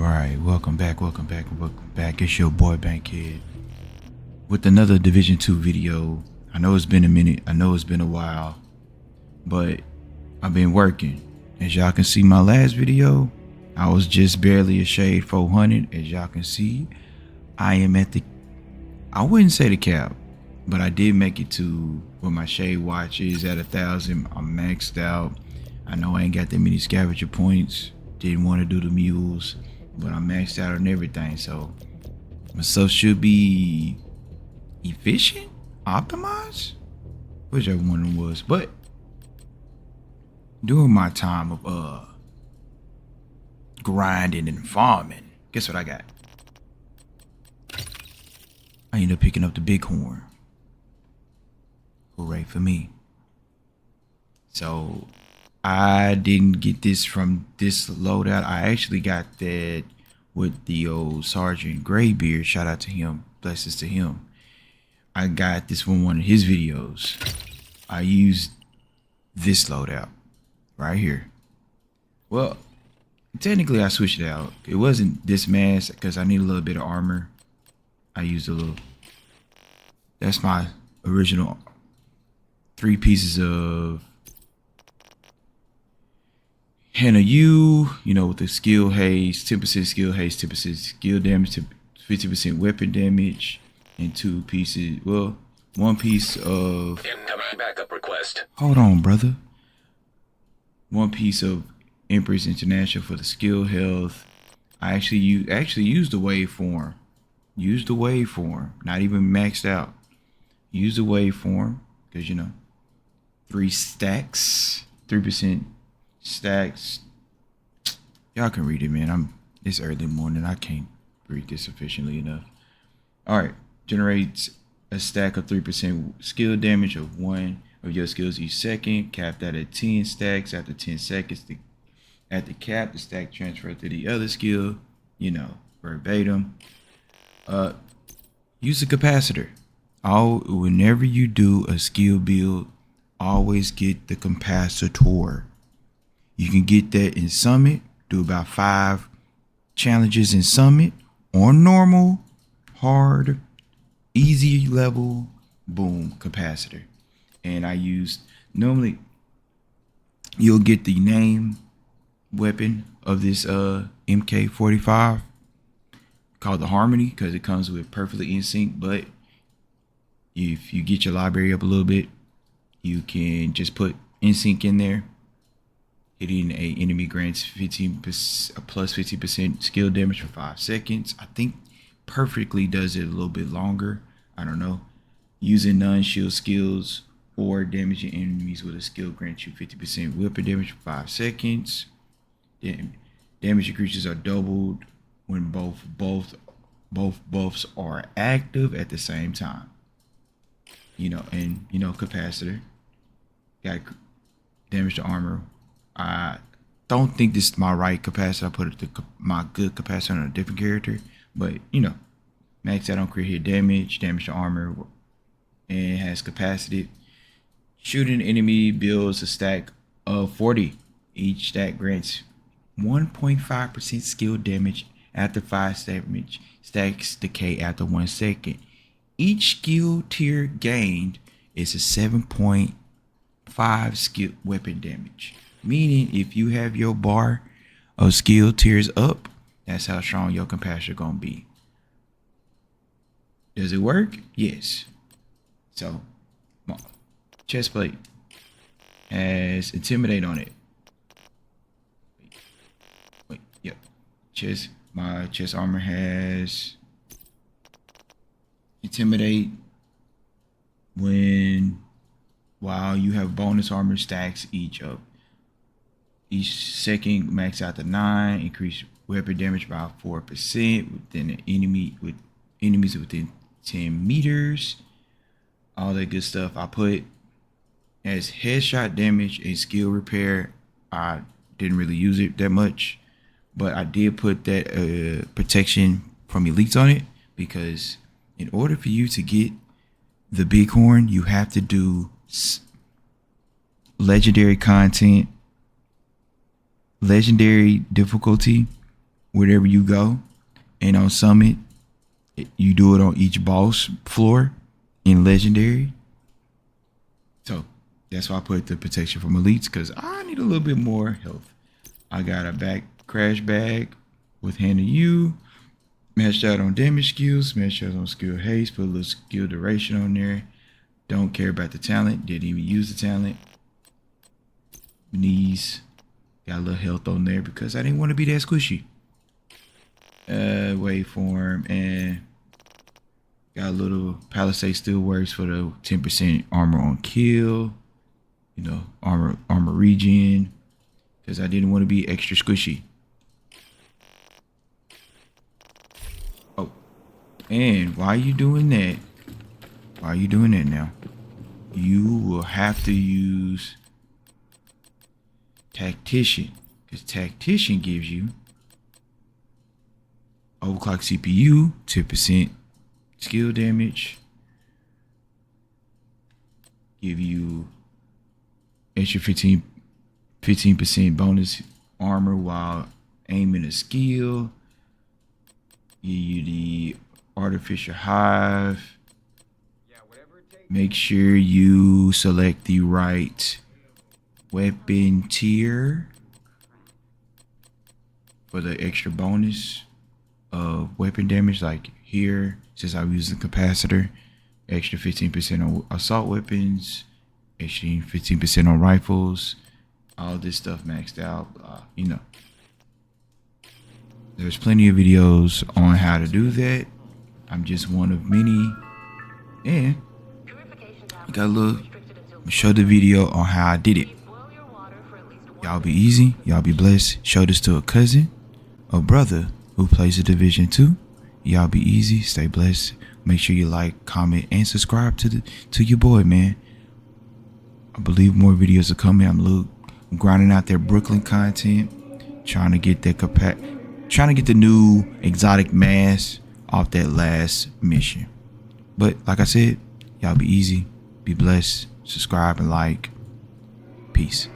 Alright, welcome back. It's your boy Bankhead with another Division 2 video. I know it's been a minute, I know it's been a while, but I've been working. As y'all can see, my last video, I was just barely a shade 400. As y'all can see, I am at the, I wouldn't say the cap, but I did make it to where my shade watch is at 1,000. I'm maxed out. I know I ain't got that many scavenger points. Didn't want to do the mules, but I'm maxed out on everything, so my stuff should be efficient, optimized, whichever one it was. But during my time of grinding and farming, guess what I got? I ended up picking up the bighorn. Hooray for me. So I didn't get this from this loadout. I actually got that with the old Sergeant Graybeard. Shout out to him. Blessings to him. I got this from one of his videos. I used this loadout right here. Well, technically I switched it out. It wasn't this mask because I need a little bit of armor. I used a little. That's my original 3 pieces of Hannah you know, with the skill haze, 10% skill haze, 10% skill damage, 50% weapon damage, and 2 pieces, well, 1 piece of incoming backup request. Hold on, brother. 1 piece of Empress International for the skill health. I actually used the waveform. Used the waveform. Not even maxed out. Use the waveform because, you know, 3 stacks, 3% stacks. Y'all can read it, man. It's early morning. I can't read this efficiently enough. All right, generates a stack of 3% skill damage of 1 of your skills each second. Capped out at 10 stacks. After 10 seconds, at the cap, the stack transferred to the other skill. You know, verbatim. Use a capacitor. Whenever you do a skill build, always get the capacitor. You can get that in Summit. Do about 5 challenges in Summit on normal, hard, easy level, boom, capacitor. And I used, normally you'll get the name weapon of this MK45 called the Harmony because it comes with perfectly in sync. But if you get your library up a little bit, you can just put in sync in there. Hitting a enemy grants 15% plus 50% skill damage for 5 seconds. I think perfectly does it a little bit longer. I don't know. Using non-shield skills or damaging enemies with a skill grants you 50% weapon damage for 5 seconds. Damage to creatures are doubled when both buffs are active at the same time. You know, and you know, capacitor. Got damage to armor. I don't think this is my right capacitor. I put my good capacitor on a different character, but you know, max out on crit hit damage, damage to armor, and has capacity. Shooting enemy builds a stack of 40. Each stack grants 1.5% skill damage after 5 damage. Stacks decay after 1 second. Each skill tier gained is a 7.5 skill weapon damage. Meaning, if you have your bar of skill tiers up, that's how strong your capacitor gonna be. Does it work? Yes. So, chest plate has intimidate on it. Wait, yep. My chest armor has intimidate while you have bonus armor stacks each up. Each second max out to 9, increase weapon damage by 4% within the enemy with enemies within 10 meters. All that good stuff. I put as headshot damage and skill repair. I didn't really use it that much, but I did put that protection from elites on it because in order for you to get the bighorn, you have to do legendary content, legendary difficulty wherever you go. And on Summit, you do it on each boss floor in Legendary. So that's why I put the protection from elites, because I need a little bit more health. I got a back crash bag with hand of you. Matched out on damage skills, matched out on skill haste, put a little skill duration on there. Don't care about the talent, didn't even use the talent. Knees, got a little health on there because I didn't want to be that squishy. Waveform, and got a little Palisade still works for the 10% armor on kill. You know, armor regen, because I didn't want to be extra squishy. Oh, and while you doing that, now, you will have to use Tactician, because Tactician gives you overclock CPU, 10% skill damage, give you extra 15% bonus armor while aiming a skill, give you the artificial hive. Make sure you select the right weapon tier for the extra bonus of weapon damage. Like here, since I'm using capacitor, extra 15% on assault weapons, extra 15% on rifles, all this stuff maxed out. You know, there's plenty of videos on how to do that. I'm just one of many, and I got a little show the video on how I did it. Y'all be easy, y'all be blessed. Show this to a cousin, a brother who plays the Division 2. Y'all be easy, stay blessed. Make sure you like, comment, and subscribe to your boy, man. I believe more videos are coming. I'm grinding out their Brooklyn content, trying to get the new exotic mask off that last mission. But like I said, y'all be easy, be blessed, subscribe and like. Peace.